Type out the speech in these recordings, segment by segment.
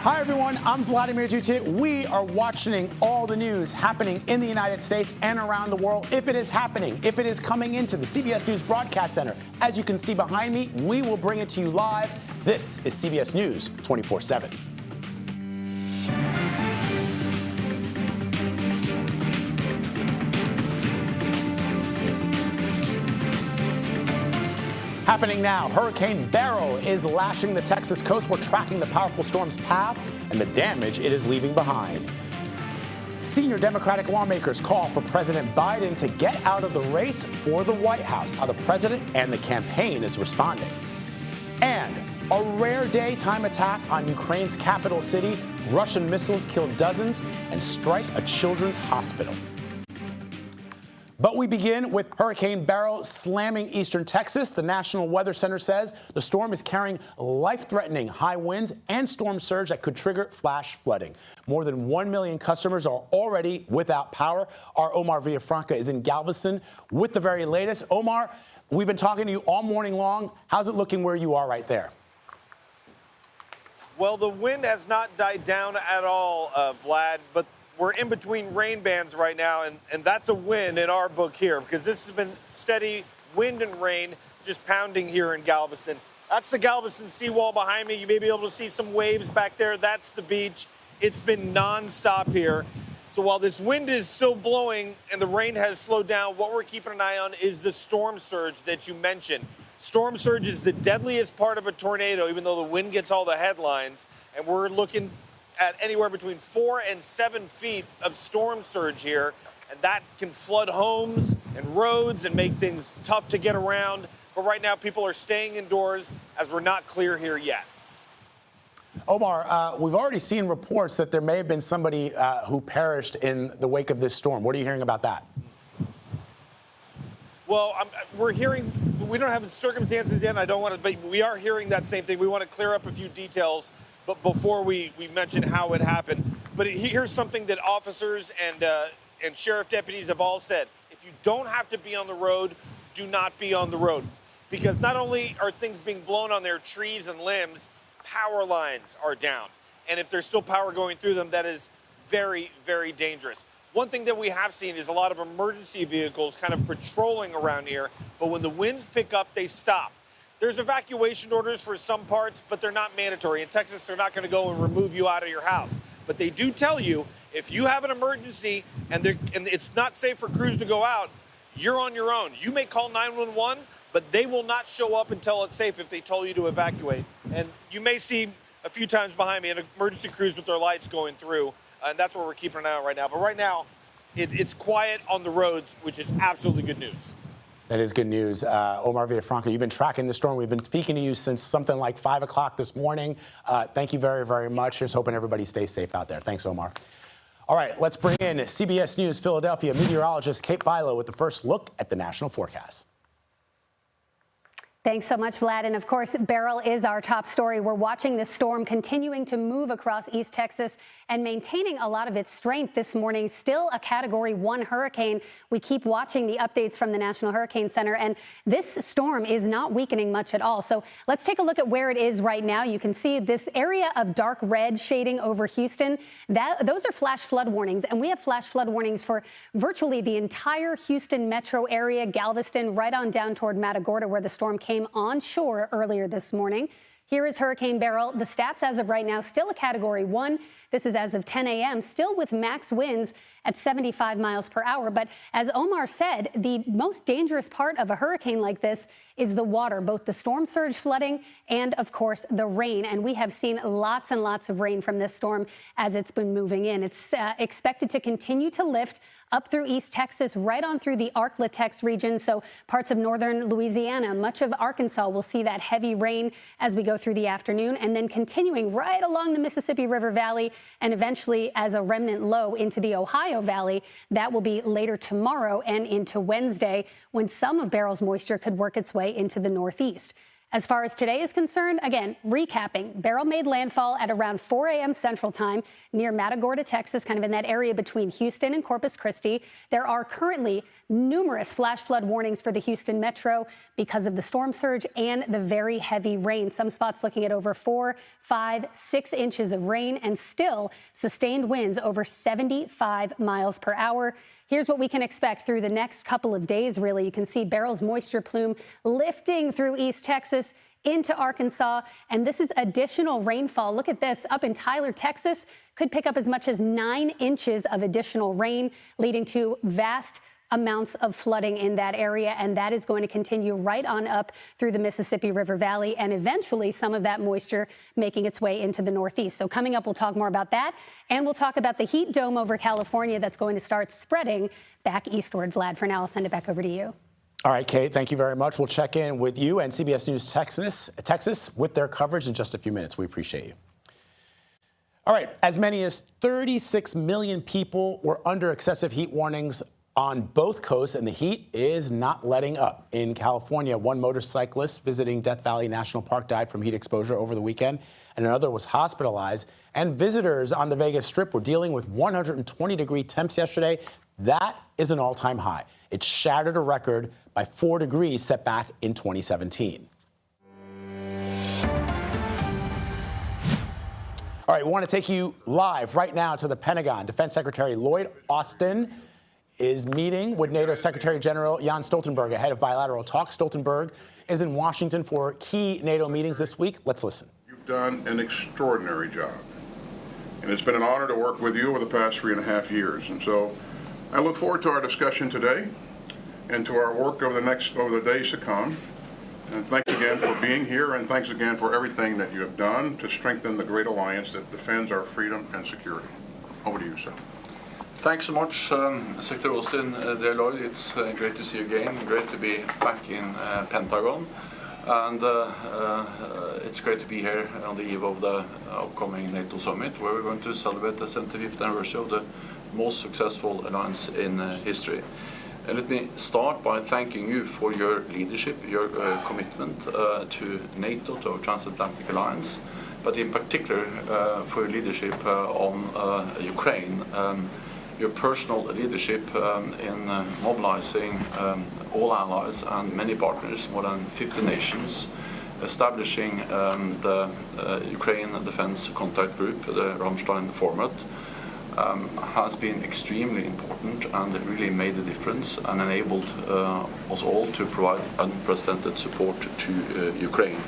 Hi, everyone. I'm Vladimir Dutit. We are watching all the news happening in the United States and around the world. If it is happening, if it is coming into the CBS News Broadcast Center, as you can see behind me, we will bring it to you live. This is CBS News 24/7. Happening now, Hurricane Beryl is lashing the Texas coast. We're tracking the powerful storm's path and the damage it is leaving behind. Senior Democratic lawmakers call for President Biden to get out of the race for the White House. How the president and the campaign is responding. And a rare daytime attack on Ukraine's capital city. Russian missiles kill dozens and strike a children's hospital. But we begin with Hurricane Beryl slamming eastern Texas. The National Weather Center says the storm is carrying life-threatening high winds and storm surge that could trigger flash flooding. More than 1 million customers are already without power. Our Omar Villafranca is in Galveston with the very latest. Omar, we've been talking to you all morning long. How's it looking where you are right there? Well, the wind has not died down at all, Vlad, but we're in between rain bands right now, and that's a win in our book here because this has been steady wind and rain just pounding here in Galveston. That's the Galveston seawall behind me. You may be able to see some waves back there. That's the beach. It's been nonstop here. So while this wind is still blowing and the rain has slowed down, what we're keeping an eye on is the storm surge that you mentioned. Storm surge is the deadliest part of a tornado, even though the wind gets all the headlines, and we're looking at anywhere between 4 and 7 feet of storm surge here, and that can flood homes and roads and make things tough to get around. But right now, people are staying indoors as we're not clear here yet. Omar, we've already seen reports that there may have been somebody who perished in the wake of this storm. What are you hearing about that? Well, we're hearing, we don't have the circumstances yet, and I don't want to, but we are hearing that same thing. We want to clear up a few details but before we mention how it happened. But here's something that officers and sheriff deputies have all said. If you don't have to be on the road, do not be on the road. Because not only are things being blown on their trees and limbs, power lines are down. And if there's still power going through them, that is very, very dangerous. One thing that we have seen is a lot of emergency vehicles kind of patrolling around here, but when the winds pick up, they stop. There's evacuation orders for some parts, but they're not mandatory. In Texas, they're not going to go and remove you out of your house. But they do tell you, if you have an emergency and it's not safe for crews to go out, you're on your own. You may call 911, but they will not show up until it's safe if they told you to evacuate. And you may see a few times behind me an emergency crews with their lights going through, and that's what we're keeping an eye on right now. But right now, it's quiet on the roads, which is absolutely good news. That is good news. Omar Villafranca, you've been tracking the storm. We've been speaking to you since something like 5 o'clock this morning. Thank you very, very much. Just hoping everybody stays safe out there. Thanks, Omar. All right, let's bring in CBS News Philadelphia meteorologist Kate Bilo with the first look at the national forecast. Thanks so much, Vlad. And of course, Beryl is our top story. We're watching this storm continuing to move across East Texas and maintaining a lot of its strength this morning. Still a Category 1 hurricane. We keep watching the updates from the National Hurricane Center, and this storm is not weakening much at all. So let's take a look at where it is right now. You can see this area of dark red shading over Houston. Those are flash flood warnings, and we have flash flood warnings for virtually the entire Houston metro area, Galveston, right on down toward Matagorda, where the storm came on shore earlier this morning. Here is Hurricane Beryl. The stats as of right now, still a Category 1. This is as of 10 a.m., still with max winds at 75 miles per hour. But as Omar said, the most dangerous part of a hurricane like this is the water, both the storm surge flooding and, of course, the rain. And we have seen lots and lots of rain from this storm as it's been moving in. It's expected to continue to lift up through East Texas, right on through the Ark-La-Tex region. So parts of northern Louisiana, much of Arkansas will see that heavy rain as we go through the afternoon, and then continuing right along the Mississippi River Valley and eventually as a remnant low into the Ohio Valley. That will be later tomorrow and into Wednesday, when some of Beryl's moisture could work its way into the northeast. As far as today is concerned, again, recapping, Beryl made landfall at around 4 a.m. Central Time near Matagorda, Texas, kind of in that area between Houston and Corpus Christi. There are currently numerous flash flood warnings for the Houston metro because of the storm surge and the very heavy rain. Some spots looking at over 4, 5, 6 inches of rain and still sustained winds over 75 miles per hour. Here's what we can expect through the next couple of days, really. You can see Beryl's moisture plume lifting through East Texas into Arkansas, and this is additional rainfall. Look at this. Up in Tyler, Texas, could pick up as much as 9 inches of additional rain, leading to vast amounts of flooding in that area, and that is going to continue right on up through the Mississippi River Valley, and eventually some of that moisture making its way into the Northeast. So coming up, we'll talk more about that, and we'll talk about the heat dome over California that's going to start spreading back eastward. Vlad, for now, I'll send it back over to you. All right, Kate, thank you very much. We'll check in with you and CBS News Texas with their coverage in just a few minutes. We appreciate you. All right, as many as 36 million people were under excessive heat warnings on both coasts, and the heat is not letting up. In California, one motorcyclist visiting Death Valley National Park died from heat exposure over the weekend, and another was hospitalized. And visitors on the Vegas Strip were dealing with 120-degree temps yesterday. That is an all-time high. It shattered a record by 4 degrees set back in 2017. All right, we want to take you live right now to the Pentagon. Defense Secretary Lloyd Austin is meeting with NATO Secretary General Jens Stoltenberg ahead of bilateral talks. Stoltenberg is in Washington for key NATO meetings this week. Let's listen. You've done an extraordinary job, and it's been an honor to work with you over the past 3.5 years. And so I look forward to our discussion today and to our work over the days to come. And thanks again for being here, and thanks again for everything that you have done to strengthen the great alliance that defends our freedom and security. Over to you, sir. Thanks so much, Secretary Austin. Dear Lloyd, it's great to see you again. Great to be back in Pentagon. And it's great to be here on the eve of the upcoming NATO summit, where we're going to celebrate the 75th anniversary of the most successful alliance in history. And let me start by thanking you for your leadership, your commitment to NATO, to our transatlantic alliance, but in particular for your leadership on Ukraine. Your personal leadership in mobilizing all allies and many partners, more than 50 nations, establishing the Ukraine Defense Contact Group, the Ramstein format, has been extremely important and really made a difference and enabled us all to provide unprecedented support to Ukraine.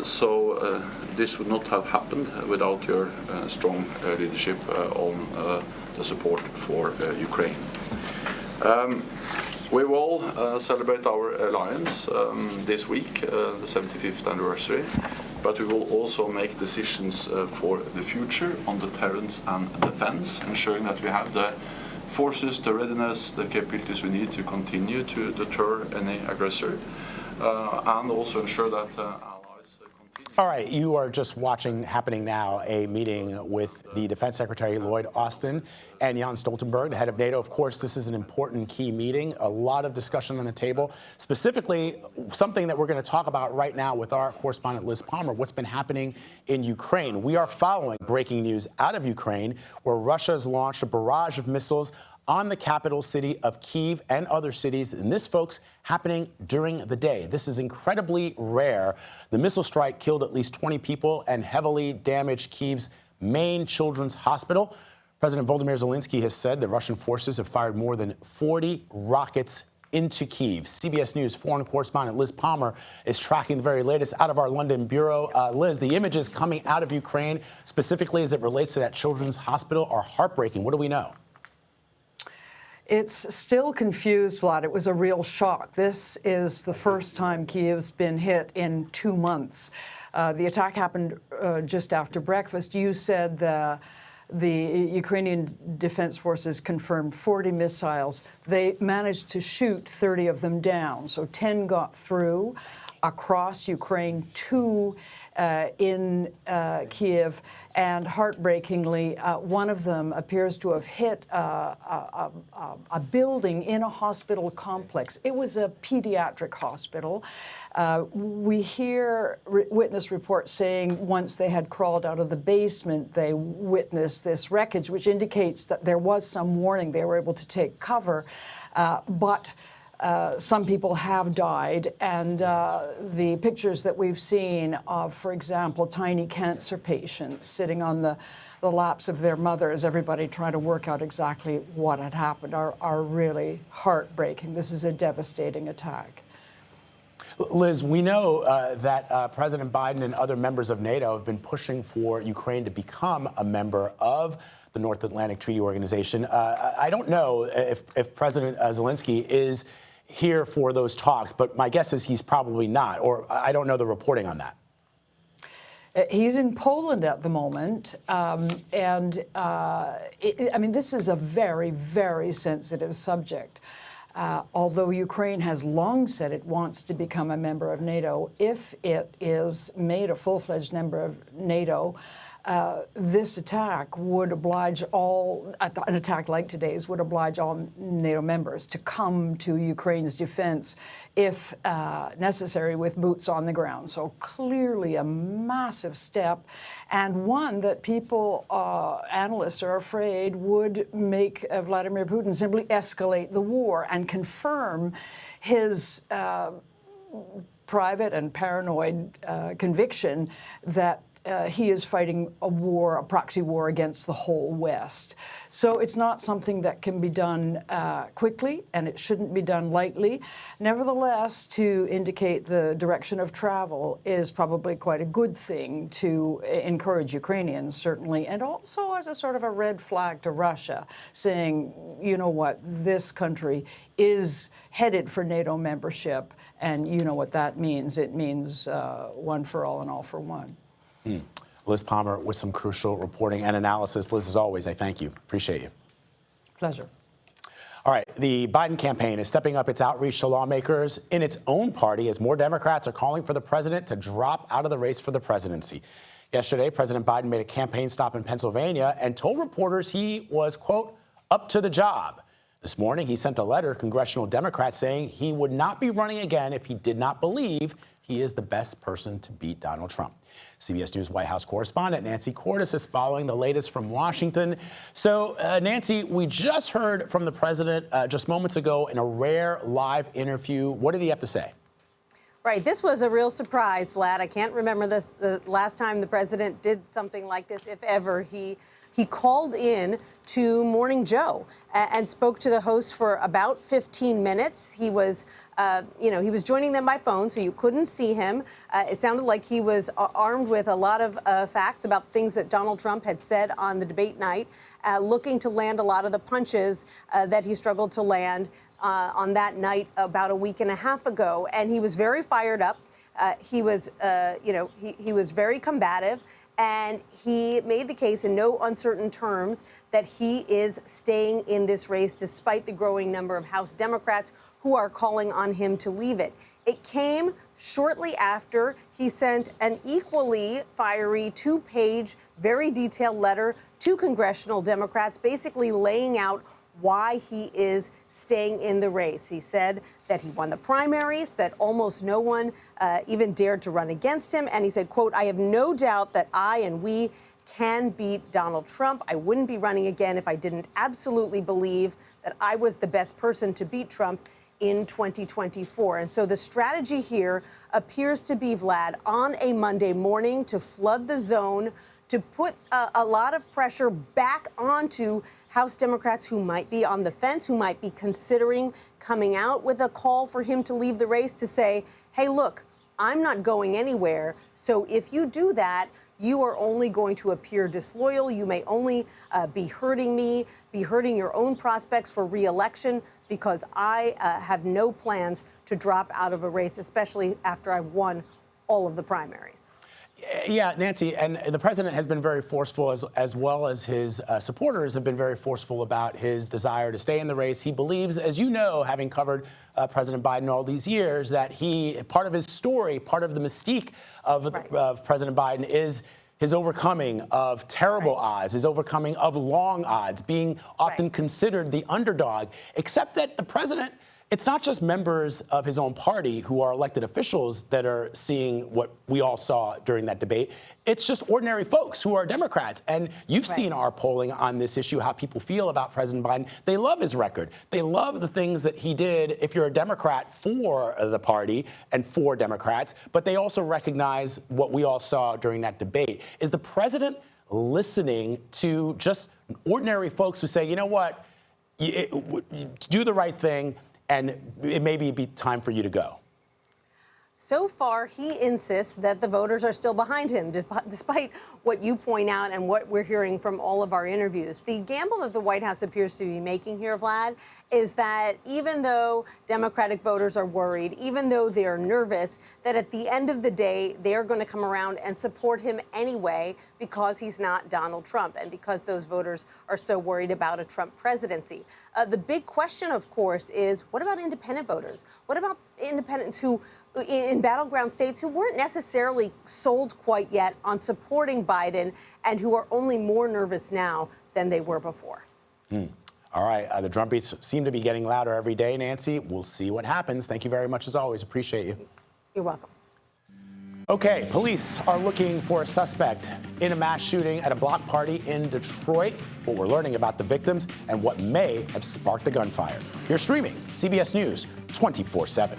So this would not have happened without your strong leadership on the support for Ukraine. We will celebrate our alliance this week, the 75th anniversary, but we will also make decisions for the future on deterrence and defense, ensuring that we have the forces, the readiness, the capabilities we need to continue to deter any aggressor, and also ensure that All right, you are just watching happening now a meeting with the Defense Secretary Lloyd Austin and Jens Stoltenberg, the head of NATO. Of course, this is an important key meeting, a lot of discussion on the table, specifically something that we're going to talk about right now with our correspondent Liz Palmer, what's been happening in Ukraine. We are following breaking news out of Ukraine, where Russia has launched a barrage of missiles on the capital city of Kyiv and other cities, and this, folks, happening during the day. This is incredibly rare. The missile strike killed at least 20 people and heavily damaged Kyiv's main children's hospital. President Volodymyr Zelensky has said the Russian forces have fired more than 40 rockets into Kyiv. CBS News foreign correspondent Liz Palmer is tracking the very latest out of our London bureau. Liz, the images coming out of Ukraine, specifically as it relates to that children's hospital, are heartbreaking. What do we know? It's still confused, Vlad. It was a real shock. This is the first time Kyiv's been hit in 2 months. The attack happened just after breakfast. You said the Ukrainian Defense Forces confirmed 40 missiles. They managed to shoot 30 of them down, so 10 got through. across Ukraine, 2 in Kyiv, and heartbreakingly, one of them appears to have hit a building in a hospital complex. It was a pediatric hospital. We hear witness reports saying once they had crawled out of the basement, they witnessed this wreckage, which indicates that there was some warning. They were able to take cover, but some people have died, and the pictures that we've seen of, for example, tiny cancer patients sitting on the laps of their mothers, everybody trying to work out exactly what had happened, are really heartbreaking. This is a devastating attack. Liz, we know that President Biden and other members of NATO have been pushing for Ukraine to become a member of the North Atlantic Treaty Organization. I don't know if President Zelensky is here for those talks, but my guess is he's probably not, or I don't know the reporting on that. He's in Poland at the moment, I mean, this is a very, very sensitive subject. Although Ukraine has long said it wants to become a member of NATO, if it is made a full-fledged member of NATO, this attack would oblige an attack like today's would oblige all NATO members to come to Ukraine's defense if necessary with boots on the ground. So clearly a massive step, and one that people, analysts are afraid would make Vladimir Putin simply escalate the war and confirm his private and paranoid conviction that he is fighting a proxy war against the whole West. So it's not something that can be done quickly, and it shouldn't be done lightly. Nevertheless, to indicate the direction of travel is probably quite a good thing to encourage Ukrainians, certainly, and also as a sort of a red flag to Russia, saying, you know what, this country is headed for NATO membership, and you know what that means. It means one for all and all for one. Liz Palmer with some crucial reporting and analysis. Liz, as always, I thank you. Appreciate you. Pleasure. All right. The Biden campaign is stepping up its outreach to lawmakers in its own party as more Democrats are calling for the president to drop out of the race for the presidency. Yesterday, President Biden made a campaign stop in Pennsylvania and told reporters he was, quote, up to the job. This morning, he sent a letter to congressional Democrats saying he would not be running again if he did not believe he is the best person to beat Donald Trump. CBS News White House correspondent Nancy Cordes is following the latest from Washington. So, Nancy, we just heard from the president just moments ago in a rare live interview. What did he have to say? Right. This was a real surprise, Vlad. I can't remember the last time the president did something like this, if ever. He called in to Morning Joe and spoke to the host for about 15 minutes. He was, he was joining them by phone, so you couldn't see him. It sounded like he was armed with a lot of facts about things that Donald Trump had said on the debate night, looking to land a lot of the punches that he struggled to land on that night about a week and a half ago. And he was very fired up. He was very combative. And he made the case in no uncertain terms that he is staying in this race despite the growing number of House Democrats who are calling on him to leave it. It came shortly after he sent an equally fiery 2-page, very detailed letter to congressional Democrats, basically laying out why he is staying in the race. He said that he won the primaries, that almost no one even dared to run against him. And he said, quote, I have no doubt that I and we can beat Donald Trump. I wouldn't be running again if I didn't absolutely believe that I was the best person to beat Trump in 2024. And so the strategy here appears to be, Vlad, on a Monday morning to flood the zone, to put a lot of pressure back onto House Democrats who might be on the fence, who might be considering coming out with a call for him to leave the race, to say, hey, look, I'm not going anywhere. So if you do that, you are only going to appear disloyal. You may only be hurting me, be hurting your own prospects for re-election, because I have no plans to drop out of a race, especially after I've won all of the primaries. Yeah, Nancy, and the president has been very forceful, as well as his supporters have been very forceful about his desire to stay in the race. He believes, as you know, having covered President Biden all these years, that part of his story, part of the mystique of President Biden is his overcoming of terrible odds, his overcoming of long odds, being often considered the underdog, except that the president, it's not just members of his own party who are elected officials that are seeing what we all saw during that debate. It's just ordinary folks who are Democrats. And you've seen our polling on this issue, how people feel about President Biden. They love his record. They love the things that he did if you're a Democrat for the party and for Democrats. But they also recognize what we all saw during that debate. Is the president listening to just ordinary folks who say, you know what, do the right thing, and it may be time for you to go? So far, he insists that the voters are still behind him, despite what you point out and what we're hearing from all of our interviews. The gamble that the White House appears to be making here, Vlad, is that even though Democratic voters are worried, even though they're nervous, that at the end of the day, they're going to come around and support him anyway because he's not Donald Trump and because those voters are so worried about a Trump presidency. The big question, of course, is what about independent voters? What about independents who in battleground states who weren't necessarily sold quite yet on supporting Biden and who are only more nervous now than they were before? All right. The drumbeats seem to be getting louder every day, Nancy. We'll see what happens. Thank you very much, as always. Appreciate you. You're welcome. Okay, police are looking for a suspect in a mass shooting at a block party in Detroit. What we're learning about the victims and what may have sparked the gunfire. You're streaming CBS News 24/7.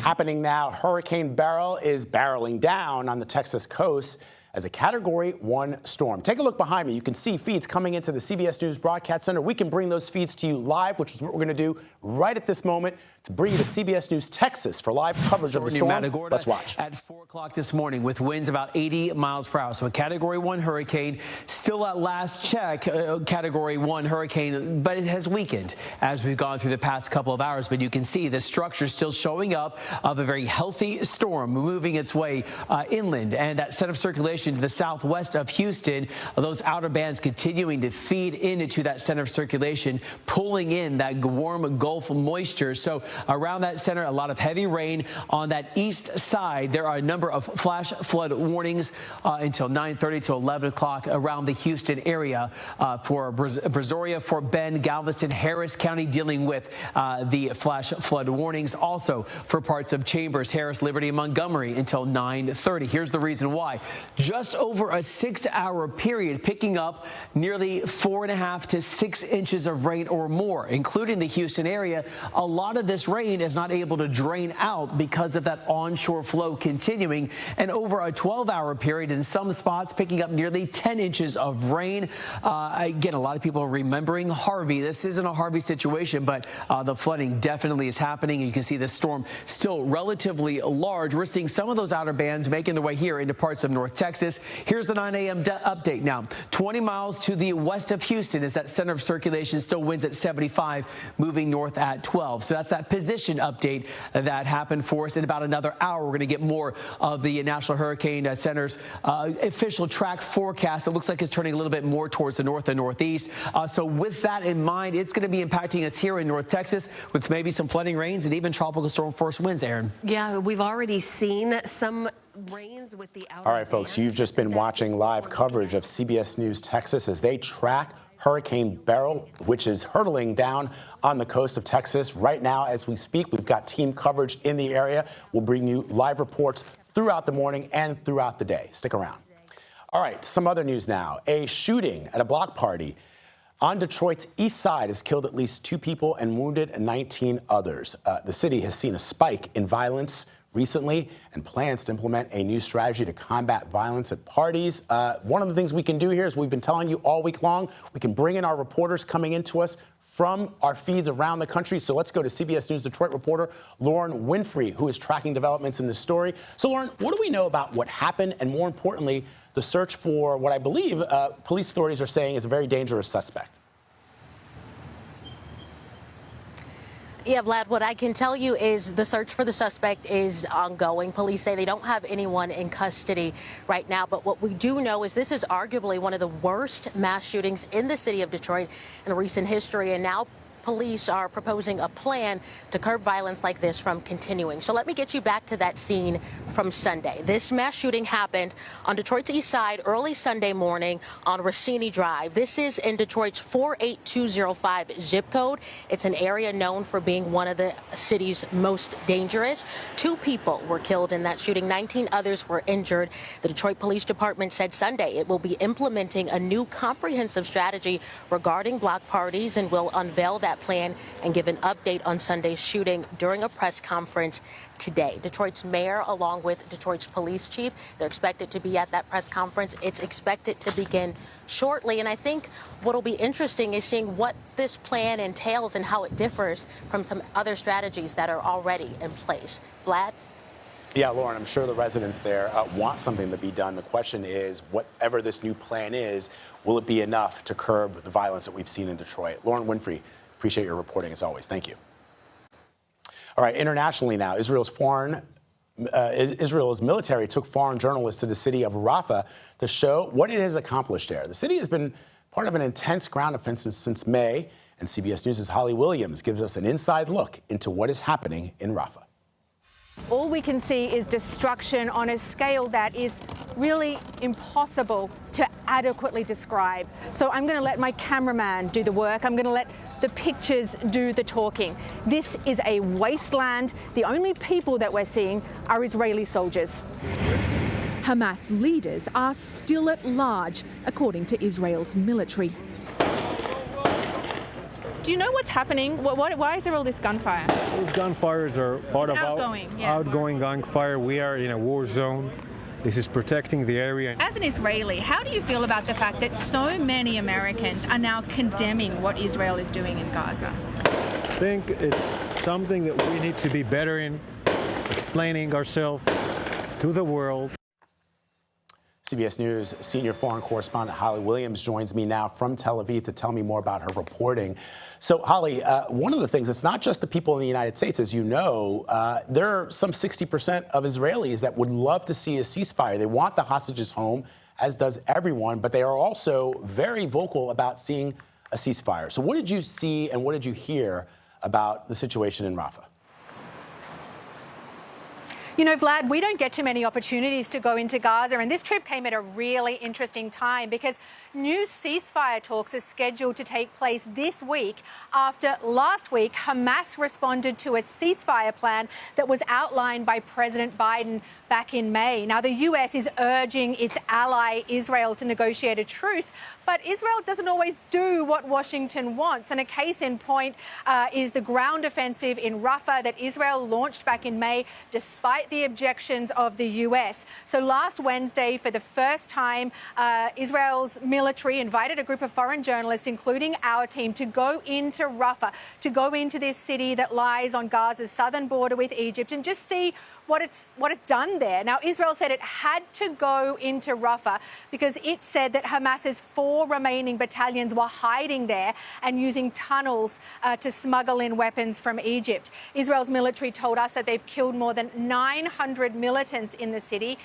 Happening now, Hurricane Beryl is barreling down on the Texas coast as a Category 1 storm. Take a look behind me. You can see feeds coming into the CBS News Broadcast Center. We can bring those feeds to you live, which is what we're going to do right at this moment to bring you to CBS News Texas for live coverage of the storm. Let's watch. At 4 o'clock this morning with winds about 80 miles per hour. So a Category 1 hurricane, still at last check, Category 1 hurricane, but it has weakened as we've gone through the past couple of hours. But you can see the structure still showing up of a very healthy storm moving its way inland, and that set of circulation to the southwest of Houston, those outer bands continuing to feed into that center of circulation, pulling in that warm Gulf moisture. So around that center, a lot of heavy rain. On that east side, there are a number of flash flood warnings until 9:30 to 11 o'clock around the Houston area for Brazoria, Fort Bend, Galveston, Harris County dealing with the flash flood warnings. Also for parts of Chambers, Harris, Liberty, and Montgomery until 9:30. Here's the reason why. Just over a 6-hour period, picking up nearly 4.5 to 6 inches of rain or more, including the Houston area. A lot of this rain is not able to drain out because of that onshore flow continuing, and over a 12-hour period in some spots picking up nearly 10 inches of rain. Again, a lot of people are remembering Harvey. This isn't a Harvey situation, but the flooding definitely is happening. You can see this storm still relatively large. We're seeing some of those outer bands making their way here into parts of North Texas. Here's the 9 a.m. update now. 20 miles to the west of Houston is that center of circulation, still winds at 75, moving north at 12. So that's that position update that happened for us. In about another hour, we're going to get more of the National Hurricane Center's official track forecast. It looks like it's turning a little bit more towards the north and northeast. So with that in mind, it's going to be impacting us here in North Texas with maybe some flooding rains and even tropical storm force winds, Aaron. Yeah, we've already seen some rains with the outer All right, folks, you've just been watching live coverage of CBS News Texas as they track Hurricane Beryl, which is hurtling down on the coast of Texas. Right now, as we speak, we've got team coverage in the area. We'll bring you live reports throughout the morning and throughout the day. Stick around. All right, some other news now. A shooting at a block party on Detroit's east side has killed at least 2 people and wounded 19 others. The city has seen a spike in violence recently and plans to implement a new strategy to combat violence at parties. One of the things we can do here is we've been telling you all week long, we can bring in our reporters coming into us from our feeds around the country. So let's go to CBS News Detroit reporter Lauren Winfrey, who is tracking developments in this story. So Lauren, what do we know about what happened and, more importantly, the search for what I believe police authorities are saying is a very dangerous suspect? Yeah, Vlad, what I can tell you is the search for the suspect is ongoing. Police say they don't have anyone in custody right now. But what we do know is this is arguably one of the worst mass shootings in the city of Detroit in recent history. And now police are proposing a plan to curb violence like this from continuing. So let me get you back to that scene from Sunday. This mass shooting happened on Detroit's east side early Sunday morning on Rossini Drive. This is in Detroit's 48205 zip code. It's an area known for being one of the city's most dangerous. 2 people were killed in that shooting. 19 others were injured. The Detroit Police Department said Sunday it will be implementing a new comprehensive strategy regarding block parties and will unveil that plan and give an update on Sunday's shooting during a press conference today. Detroit's mayor, along with Detroit's police chief, they're expected to be at that press conference. It's expected to begin shortly. And I think what will be interesting is seeing what this plan entails and how it differs from some other strategies that are already in place. Vlad? Yeah, Lauren, I'm sure the residents there want something to be done. The question is, whatever this new plan is, will it be enough to curb the violence that we've seen in Detroit? Lauren Winfrey, appreciate your reporting as always. Thank you. All right, internationally now, Israel's military took foreign journalists to the city of Rafah to show what it has accomplished there. The city has been part of an intense ground offensive since May, and CBS News' Holly Williams gives us an inside look into what is happening in Rafah. All we can see is destruction on a scale that is really impossible to adequately describe. So I'm going to let my cameraman do the work. I'm going to let the pictures do the talking. This is a wasteland. The only people that we're seeing are Israeli soldiers. Hamas leaders are still at large, according to Israel's military. Do you know what's happening? Why is there all this gunfire? Those gunfires are part of outgoing gunfire. We are in a war zone. This is protecting the area. As an Israeli, how do you feel about the fact that so many Americans are now condemning what Israel is doing in Gaza? I think it's something that we need to be better in, explaining ourselves to the world. CBS News senior foreign correspondent Holly Williams joins me now from Tel Aviv to tell me more about her reporting. So, Holly, one of the things, it's not just the people in the United States, as you know, there are some 60% of Israelis that would love to see a ceasefire. They want the hostages home, as does everyone, but they are also very vocal about seeing a ceasefire. So what did you see and what did you hear about the situation in Rafah? You know, Vlad, we don't get too many opportunities to go into Gaza, and this trip came at a really interesting time because new ceasefire talks are scheduled to take place this week after last week Hamas responded to a ceasefire plan that was outlined by President Biden back in May. Now, the U.S. is urging its ally Israel to negotiate a truce, but Israel doesn't always do what Washington wants. And a case in point is the ground offensive in Rafah that Israel launched back in May, despite the objections of the U.S. So last Wednesday, for the first time, Israel's military invited a group of foreign journalists, including our team, to go into Rafah, to go into this city that lies on Gaza's southern border with Egypt and just see what it's done there. Now, Israel said it had to go into Rafah because it said that Hamas's 4 remaining battalions were hiding there and using tunnels to smuggle in weapons from Egypt. Israel's military told us that they've killed more than 900 militants in the city,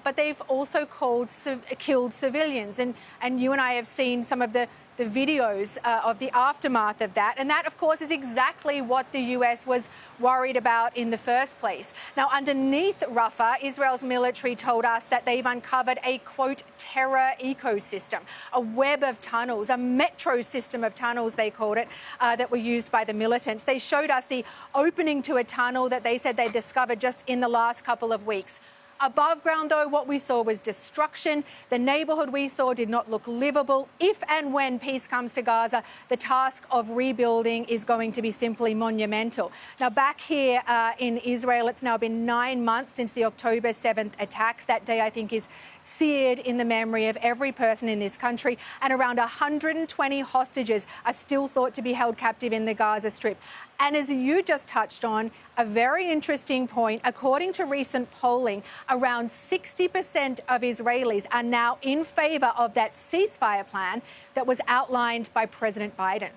but they've also killed civilians. And you and I have seen some of the videos of the aftermath of that. And that, of course, is exactly what the U.S. was worried about in the first place. Now, underneath Rafah, Israel's military told us that they've uncovered a, quote, terror ecosystem, a web of tunnels, a metro system of tunnels, they called it, that were used by the militants. They showed us the opening to a tunnel that they said they discovered just in the last couple of weeks. Above ground, though, what we saw was destruction. The neighborhood we saw did not look livable. If and when peace comes to Gaza, the task of rebuilding is going to be simply monumental. Now, back here in Israel, it's now been 9 months since the October 7th attacks. That day, I think, is seared in the memory of every person in this country. And around 120 hostages are still thought to be held captive in the Gaza Strip. And as you just touched on, a very interesting point, according to recent polling, around 60% of Israelis are now in favor of that ceasefire plan that was outlined by President Biden.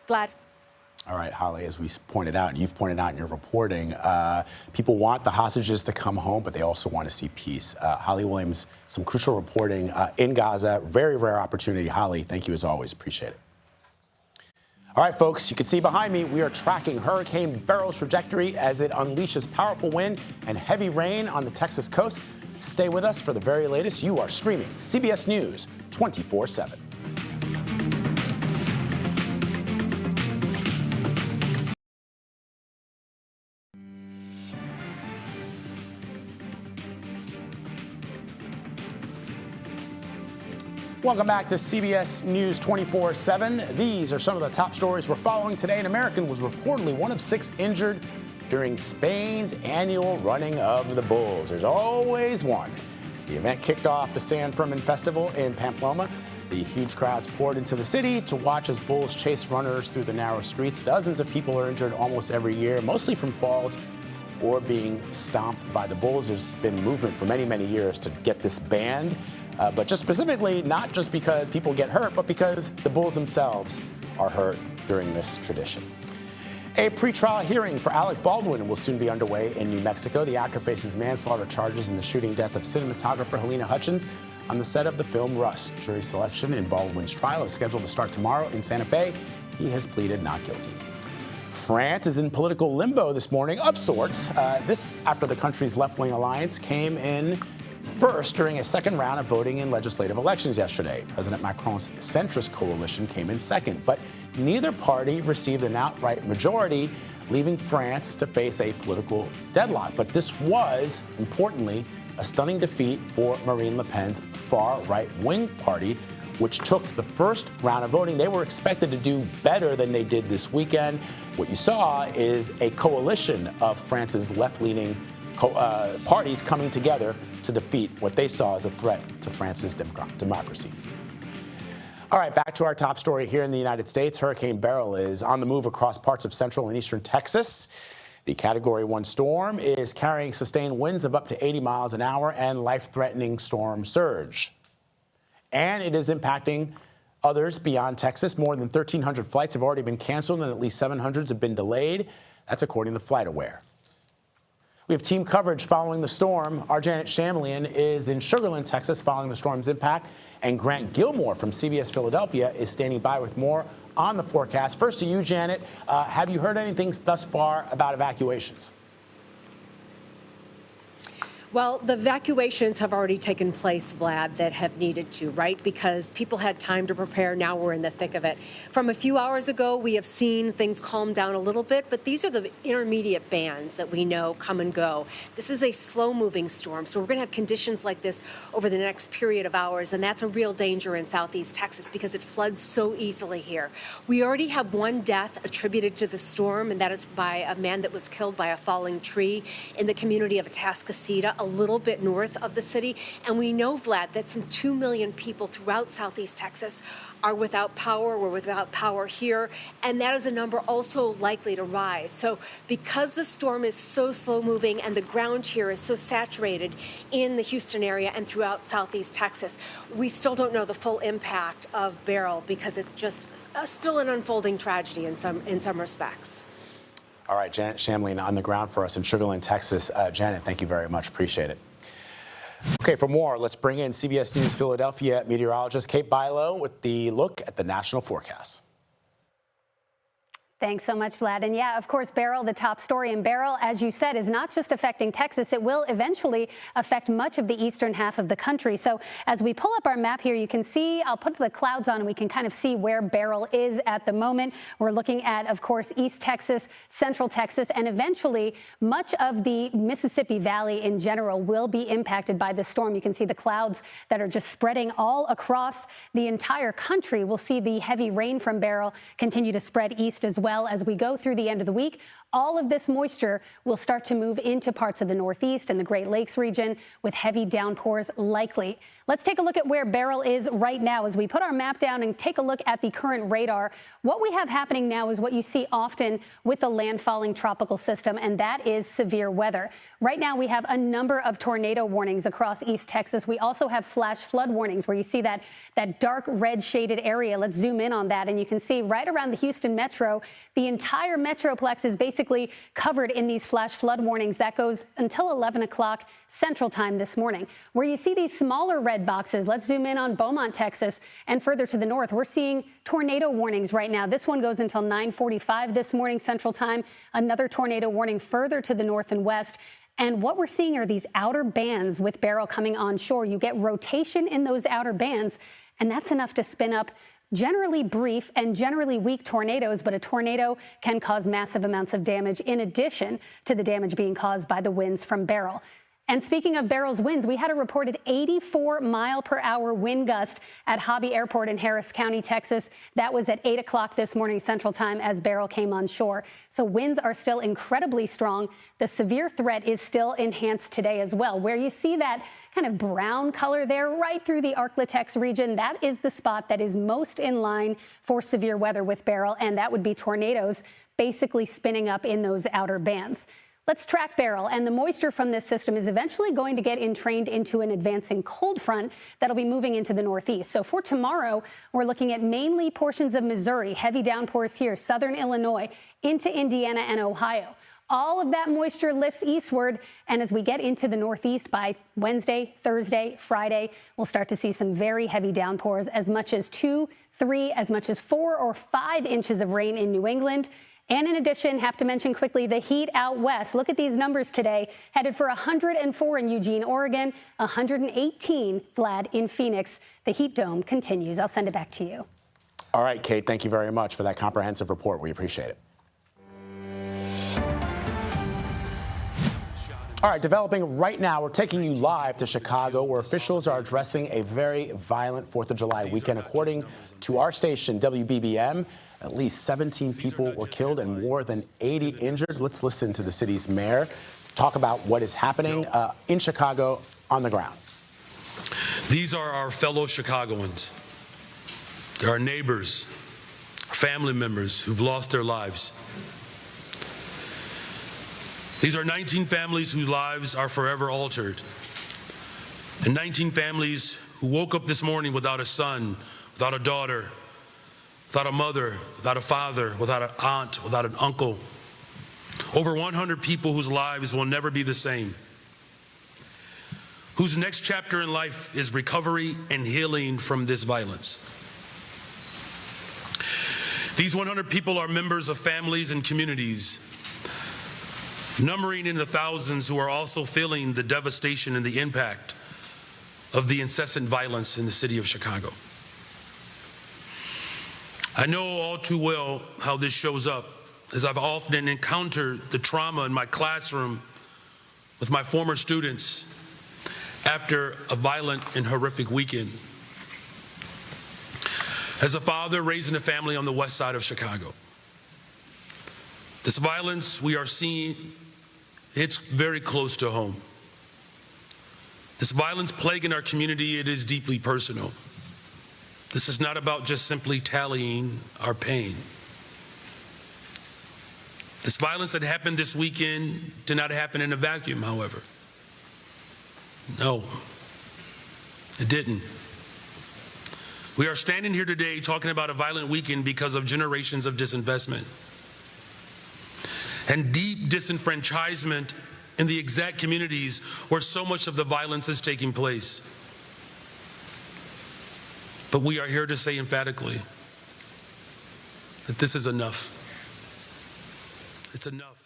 Vlad. All right, Holly, as we pointed out, and you've pointed out in your reporting, people want the hostages to come home, but they also want to see peace. Holly Williams, some crucial reporting in Gaza. Very rare opportunity. Holly, thank you as always. Appreciate it. All right, folks, you can see behind me, we are tracking Hurricane Beryl's trajectory as it unleashes powerful wind and heavy rain on the Texas coast. Stay with us for the very latest. You are streaming CBS News 24/7. Welcome back to CBS News 24/7. These are some of the top stories we're following today. An American was reportedly one of 6 injured during Spain's annual running of the bulls. There's always one. The event kicked off the San Fermin Festival in Pamplona. The huge crowds poured into the city to watch as bulls chase runners through the narrow streets. Dozens of people are injured almost every year, mostly from falls or being stomped by the bulls. There's been movement for many, many years to get this banned. But just specifically, not just because people get hurt, but because the bulls themselves are hurt during this tradition. A pretrial hearing for Alec Baldwin will soon be underway in New Mexico. The actor faces manslaughter charges in the shooting death of cinematographer Helena Hutchins on the set of the film Rust. Jury selection in Baldwin's trial is scheduled to start tomorrow in Santa Fe. He has pleaded not guilty. France is in political limbo this morning, of sorts. This after the country's left-wing alliance came in first during a second round of voting in legislative elections yesterday. President Macron's centrist coalition came in second, but neither party received an outright majority, leaving France to face a political deadlock. But this was, importantly, a stunning defeat for Marine Le Pen's far right-wing party, which took the first round of voting. They were expected to do better than they did this weekend. What you saw is a coalition of France's left-leaning parties coming together to defeat what they saw as a threat to France's democracy. All right, back to our top story here in the United States. Hurricane Beryl is on the move across parts of central and eastern Texas. The Category 1 storm is carrying sustained winds of up to 80 miles an hour and life-threatening storm surge. And it is impacting others beyond Texas. More than 1,300 flights have already been canceled and at least 700 have been delayed. That's according to FlightAware. We have team coverage following the storm. Our Janet Shamlian is in Sugar Land, Texas, following the storm's impact. And Grant Gilmore from CBS Philadelphia is standing by with more on the forecast. First to you, Janet. Have you heard anything thus far about evacuations? Well, the evacuations have already taken place, Vlad, that have needed to, right? Because people had time to prepare. Now we're in the thick of it. From a few hours ago, we have seen things calm down a little bit, but these are the intermediate bands that we know come and go. This is a slow-moving storm, so we're going to have conditions like this over the next period of hours, and that's a real danger in southeast Texas because it floods so easily here. We already have one death attributed to the storm, and that is by a man that was killed by a falling tree in the community of Atascocita, a little bit north of the city. And we know, Vlad, that some 2 million people throughout southeast Texas are without power. We're without power here. And that is a number also likely to rise. So because the storm is so slow moving and the ground here is so saturated in the Houston area and throughout southeast Texas, we still don't know the full impact of Beryl because it's just still an unfolding tragedy in some respects. All right, Janet Shamlian on the ground for us in Sugar Land, Texas. Janet, thank you very much. Appreciate it. Okay, for more, let's bring in CBS News Philadelphia meteorologist Kate Bilo with the look at the national forecast. Thanks so much, Vlad. And yeah, of course, Beryl, the top story. And Beryl, as you said, is not just affecting Texas. It will eventually affect much of the eastern half of the country. So as we pull up our map here, you can see, I'll put the clouds on and we can kind of see where Beryl is at the moment. We're looking at, of course, East Texas, Central Texas, and eventually much of the Mississippi Valley in general will be impacted by this storm. You can see the clouds that are just spreading all across the entire country. We'll see the heavy rain from Beryl continue to spread east as well. As we go through the end of the week, all of this moisture will start to move into parts of the Northeast and the Great Lakes region with heavy downpours likely. Let's take a look at where Beryl is right now as we put our map down and take a look at the current radar. What we have happening now is what you see often with a landfalling tropical system, and that is severe weather. Right now, we have a number of tornado warnings across East Texas. We also have flash flood warnings where you see that dark red shaded area. Let's zoom in on that, and you can see right around the Houston metro, The entire Metroplex is basically covered in these flash flood warnings. That goes until 11 o'clock Central Time this morning. Where you see these smaller red boxes, let's zoom in on Beaumont, Texas, and further to the north. We're seeing tornado warnings right now. This one goes until 9:45 this morning Central Time. Another tornado warning further to the north and west. And what we're seeing are these outer bands with Beryl coming onshore. You get rotation in those outer bands, and that's enough to spin up generally brief and generally weak tornadoes, but a tornado can cause massive amounts of damage in addition to the damage being caused by the winds from Beryl. And speaking of Beryl's winds, we had a reported 84-mile-per-hour wind gust at Hobby Airport in Harris County, Texas. That was at 8 o'clock this morning Central Time as Beryl came on shore. So winds are still incredibly strong. The severe threat is still enhanced today as well. Where you see that kind of brown color there right through the Arklatex region, that is the spot that is most in line for severe weather with Beryl, and that would be tornadoes basically spinning up in those outer bands. Let's track Beryl, and the moisture from this system is eventually going to get entrained into an advancing cold front that'll be moving into the northeast. So for tomorrow, we're looking at mainly portions of Missouri, heavy downpours here, southern Illinois, into Indiana and Ohio. All of that moisture lifts eastward, and as we get into the northeast by Wednesday, Thursday, Friday, we'll start to see some very heavy downpours, as much as 2, 3, as much as 4 or 5 inches of rain in New England. And in addition, have to mention quickly the heat out west. Look at these numbers today. Headed for 104 in Eugene, Oregon, 118, Vlad, in Phoenix. The heat dome continues. I'll send it back to you. All right, Kate, thank you very much for that comprehensive report. We appreciate it. All right, developing right now, we're taking you live to Chicago, where officials are addressing a very violent 4th of July weekend. According to our station, WBBM, at least 17 people were killed and more than 80 injured. Let's listen to the city's mayor talk about what is happening in Chicago on the ground. These are our fellow Chicagoans. They're our neighbors, our family members who've lost their lives. These are 19 families whose lives are forever altered, and 19 families who woke up this morning without a son, without a daughter, without a mother, without a father, without an aunt, without an uncle. Over 100 people whose lives will never be the same, whose next chapter in life is recovery and healing from this violence. These 100 people are members of families and communities, numbering in the thousands, who are also feeling the devastation and the impact of the incessant violence in the city of Chicago. I know all too well how this shows up, as I've often encountered the trauma in my classroom with my former students after a violent and horrific weekend. As a father raising a family on the west side of Chicago, this violence we are seeing, it's very close to home. This violence plaguing our community, it is deeply personal. This is not about just simply tallying our pain. This violence that happened this weekend did not happen in a vacuum, however. No, it didn't. We are standing here today talking about a violent weekend because of generations of disinvestment and deep disenfranchisement in the exact communities where so much of the violence is taking place. But we are here to say emphatically that this is enough. It's enough.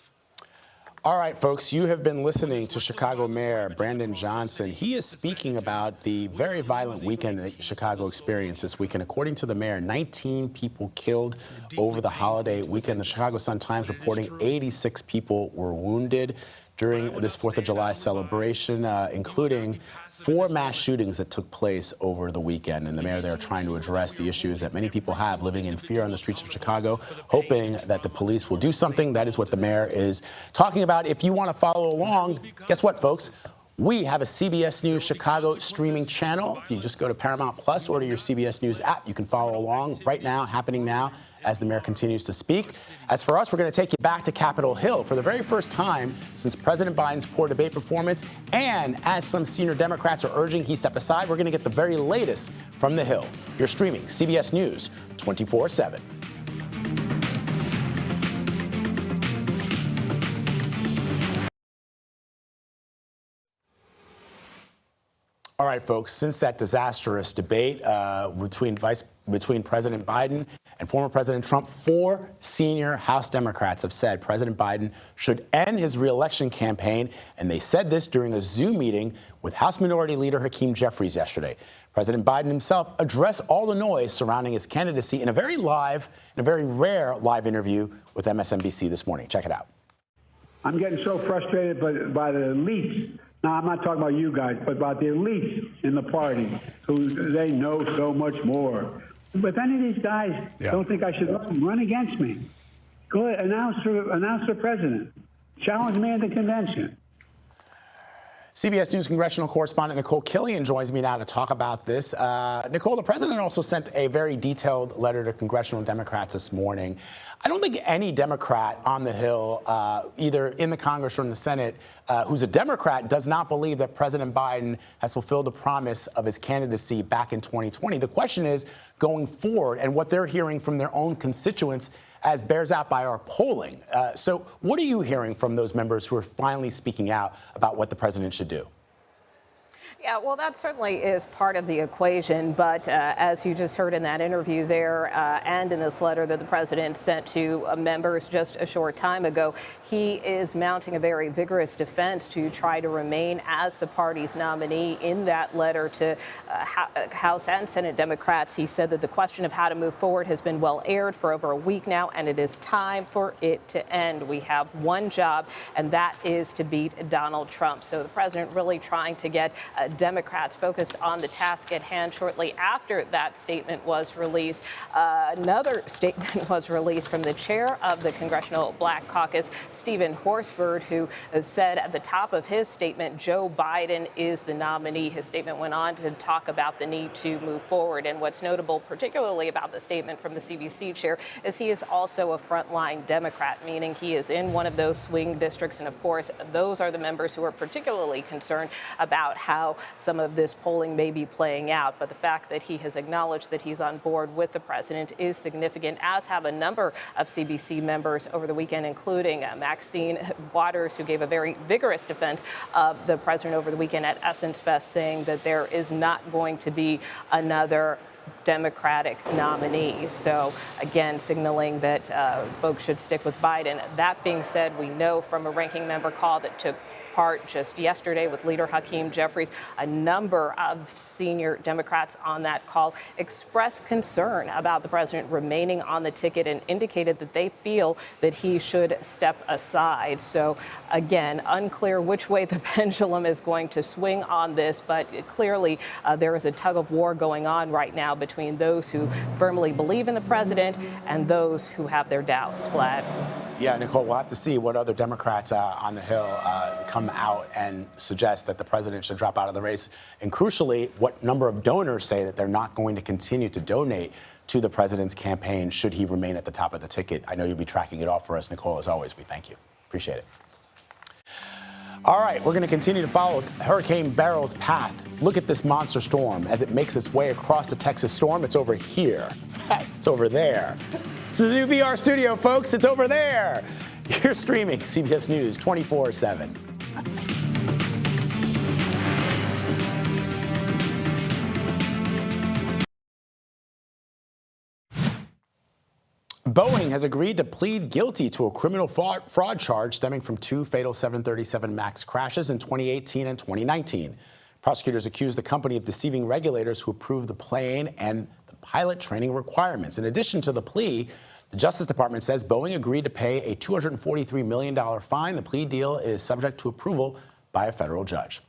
All right, folks, you have been listening to Chicago Mayor Brandon Johnson. He is speaking about the very violent weekend that Chicago experienced this weekend. According to the mayor, 19 people killed over the holiday weekend. The Chicago Sun-Times reporting 86 people were wounded during this 4th of July celebration, including 4 mass shootings that took place over the weekend. And the mayor there trying to address the issues that many people have living in fear on the streets of Chicago, hoping that the police will do something. That is what the mayor is talking about. If you want to follow along, guess what, folks? We have a CBS News Chicago streaming channel. You just go to Paramount Plus or to your CBS News app. You can follow along right now, happening now, as the mayor continues to speak. As for us, we're going to take you back to Capitol Hill for the very first time since President Biden's poor debate performance. And as some senior Democrats are urging he step aside, we're going to get the very latest from the Hill. You're streaming CBS News 24/7. All right, folks, since that disastrous debate between President Biden and former President Trump, 4 senior House Democrats have said President Biden should end his reelection campaign, and they said this during a Zoom meeting with House Minority Leader Hakeem Jeffries yesterday. President Biden himself addressed all the noise surrounding his candidacy in a very rare live interview with MSNBC this morning. Check it out. I'm getting so frustrated by the elites. Now, I'm not talking about you guys, but about the elites in the party who they know so much more. But if any of these guys don't think I should run against me, go ahead, announce for president. Challenge me at the convention. CBS News congressional correspondent Nicole Killian joins me now to talk about this. Nicole, the president also sent a very detailed letter to congressional Democrats this morning. I don't think any Democrat on the Hill, either in the Congress or in the Senate, who's a Democrat, does not believe that President Biden has fulfilled the promise of his candidacy back in 2020. The question is, going forward, and what they're hearing from their own constituents as bears out by our polling. So what are you hearing from those members who are finally speaking out about what the president should do? Yeah, well, that certainly is part of the equation. But as you just heard in that interview there and in this letter that the president sent to members just a short time ago, he is mounting a very vigorous defense to try to remain as the party's nominee. In that letter to House and Senate Democrats, he said that the question of how to move forward has been well aired for over a week now, and it is time for it to end. We have one job, and that is to beat Donald Trump. So the president really trying to get Democrats focused on the task at hand. Shortly after that statement was released, another statement was released from the chair of the Congressional Black Caucus, Stephen Horsford, who said at the top of his statement, Joe Biden is the nominee. His statement went on to talk about the need to move forward. And what's notable, particularly about the statement from the CBC chair, is he is also a frontline Democrat, meaning he is in one of those swing districts. And of course, those are the members who are particularly concerned about how some of this polling may be playing out. But the fact that he has acknowledged that he's on board with the president is significant, as have a number of CBC members over the weekend, including Maxine Waters, who gave a very vigorous defense of the president over the weekend at Essence Fest, saying that there is not going to be another Democratic nominee. So again, signaling that folks should stick with Biden. That being said, we know from a ranking member call that took part just yesterday with Leader Hakeem Jeffries, a number of senior Democrats on that call expressed concern about the president remaining on the ticket and indicated that they feel that he should step aside. So again, unclear which way the pendulum is going to swing on this, but clearly there is a tug of war going on right now between those who firmly believe in the president and those who have their doubts. Vlad. Yeah, Nicole, we'll have to see what other Democrats on the Hill come out and suggest that the president should drop out of the race. And crucially, what number of donors say that they're not going to continue to donate to the president's campaign should he remain at the top of the ticket. I know you'll be tracking it all for us, Nicole, as always. We thank you. Appreciate it. All right, we're going to continue to follow Hurricane Beryl's path. Look at this monster storm as it makes its way across the Texas storm. It's over here. It's over there. This is a new VR studio, folks. It's over there. You're streaming CBS News 24/7. Boeing has agreed to plead guilty to a criminal fraud charge stemming from 2 fatal 737 MAX crashes in 2018 and 2019. Prosecutors accuse the company of deceiving regulators who approved the plane and the pilot training requirements. In addition to the plea, the Justice Department says Boeing agreed to pay a $243 million fine. The plea deal is subject to approval by a federal judge.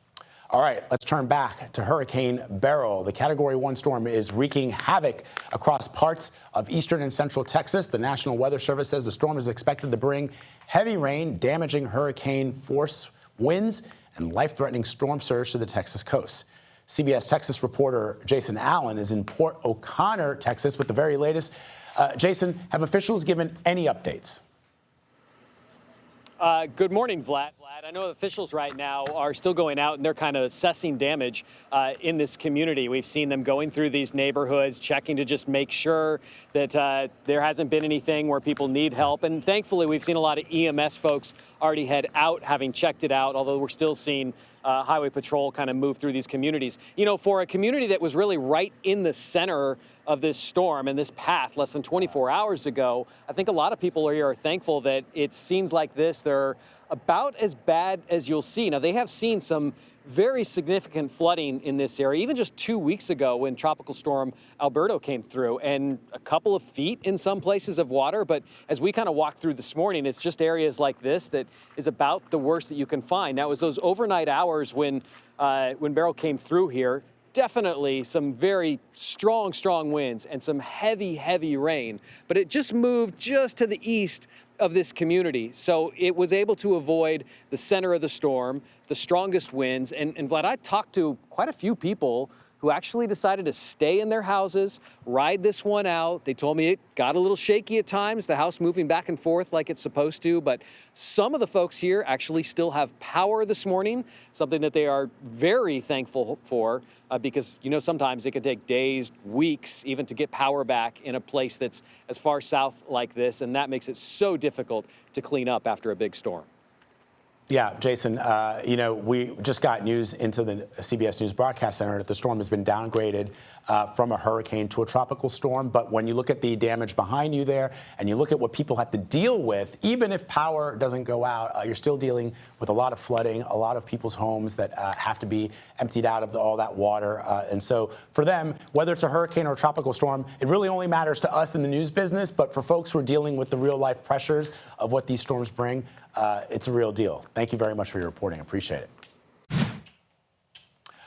All right, let's turn back to Hurricane Beryl. The Category 1 storm is wreaking havoc across parts of eastern and central Texas. The National Weather Service says the storm is expected to bring heavy rain, damaging hurricane force winds, and life-threatening storm surge to the Texas coast. CBS Texas reporter Jason Allen is in Port O'Connor, Texas, with the very latest. Jason, have officials given any updates? Good morning, Vlad. I know officials right now are still going out and they're kind of assessing damage in this community. We've seen them going through these neighborhoods, checking to just make sure that there hasn't been anything where people need help. And thankfully, we've seen a lot of EMS folks already head out, having checked it out, although we're still seeing highway patrol kind of move through these communities. You know, for a community that was really right in the center of this storm and this path less than 24 hours ago, I think a lot of people here are thankful that it seems like this. They're about as bad as you'll see. Now, they have seen some very significant flooding in this area, even just 2 weeks ago when Tropical Storm Alberto came through, and a couple of feet in some places of water. But as we kind of walked through this morning, it's just areas like this that is about the worst that you can find. Now, it was those overnight hours when Beryl came through here. Definitely some very strong winds and some heavy rain, but it just moved just to the east of this community. So it was able to avoid the center of the storm, the strongest winds. And Vlad, I talked to quite a few people who actually decided to stay in their houses, ride this one out. They told me it got a little shaky at times, the house moving back and forth like it's supposed to, but some of the folks here actually still have power this morning, something that they are very thankful for, because, you know, sometimes it can take days, weeks, even to get power back in a place that's as far south like this, and that makes it so difficult to clean up after a big storm. Yeah, Jason, you know, we just got news into the CBS News Broadcast Center that the storm has been downgraded from a hurricane to a tropical storm. But when you look at the damage behind you there and you look at what people have to deal with, even if power doesn't go out, you're still dealing with a lot of flooding, a lot of people's homes that have to be emptied out of all that water. And so for them, whether it's a hurricane or a tropical storm, it really only matters to us in the news business. But for folks who are dealing with the real life pressures of what these storms bring, it's a real deal. Thank you very much for your reporting. I appreciate it.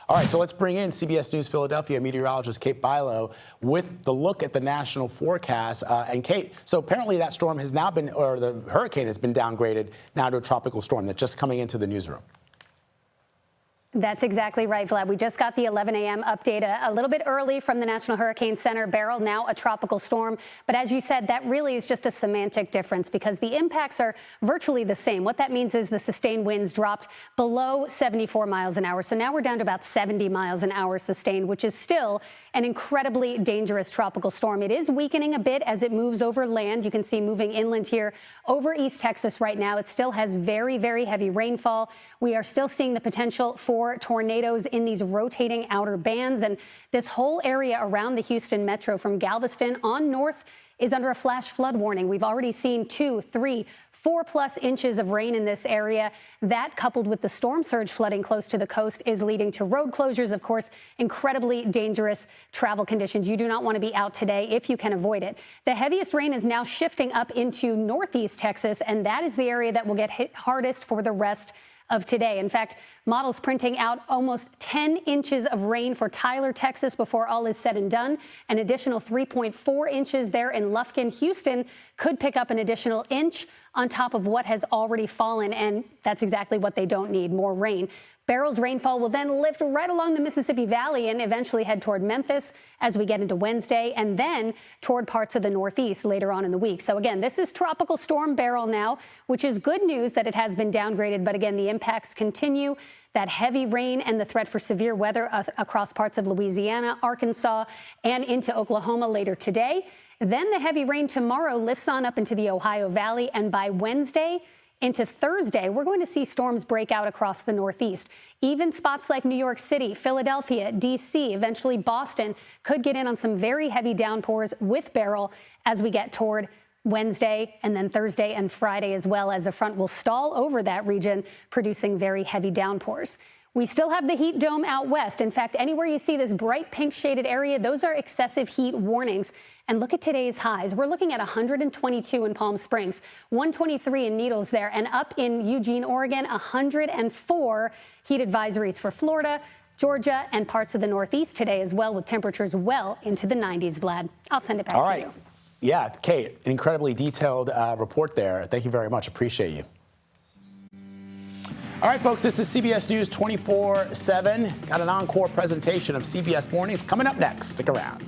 All right, so let's bring in CBS News Philadelphia meteorologist Kate Bilo with the look at the national forecast. And Kate, so apparently that storm has now been, or the hurricane has been downgraded now to a tropical storm that's just coming into the newsroom. That's exactly right, Vlad. We just got the 11 a.m. update a little bit early from the National Hurricane Center. Beryl, now a tropical storm. But as you said, that really is just a semantic difference because the impacts are virtually the same. What that means is the sustained winds dropped below 74 miles an hour. So now we're down to about 70 miles an hour sustained, which is still an incredibly dangerous tropical storm. It is weakening a bit as it moves over land. You can see moving inland here over East Texas right now. It still has very heavy rainfall. We are still seeing the potential for tornadoes in these rotating outer bands. And this whole area around the Houston metro from Galveston on north is under a flash flood warning. We've already seen 2, 3, 4+ inches of rain in this area. That, coupled with the storm surge flooding close to the coast, is leading to road closures. Of course, incredibly dangerous travel conditions. You do not want to be out today if you can avoid it. The heaviest rain is now shifting up into northeast Texas, and that is the area that will get hit hardest for the rest of today. In fact, models printing out almost 10 inches of rain for Tyler, Texas before all is said and done. An additional 3.4 inches there in Lufkin. Houston could pick up an additional inch on top of what has already fallen, and that's exactly what they don't need, more rain. Beryl's rainfall will then lift right along the Mississippi Valley and eventually head toward Memphis as we get into Wednesday, and then toward parts of the Northeast later on in the week. So again, this is Tropical Storm Beryl now, which is good news that it has been downgraded. But again, the impacts continue. That heavy rain and the threat for severe weather across parts of Louisiana, Arkansas, and into Oklahoma later today. Then the heavy rain tomorrow lifts on up into the Ohio Valley, and by Wednesday into Thursday, we're going to see storms break out across the Northeast. Even spots like New York City, Philadelphia, D.C., eventually Boston could get in on some very heavy downpours with Beryl as we get toward Wednesday and then Thursday and Friday as well, as a front will stall over that region, producing very heavy downpours. We still have the heat dome out west. In fact, anywhere you see this bright pink shaded area, those are excessive heat warnings. And look at today's highs. We're looking at 122 in Palm Springs, 123 in Needles there, and up in Eugene, Oregon, 104 heat advisories for Florida, Georgia, and parts of the Northeast today as well, with temperatures well into the 90s, Vlad. I'll send it back to you. Yeah, Kate, an incredibly detailed report there. Thank you very much. Appreciate you. All right, folks, this is CBS News 24/7. Got an encore presentation of CBS Mornings coming up next. Stick around.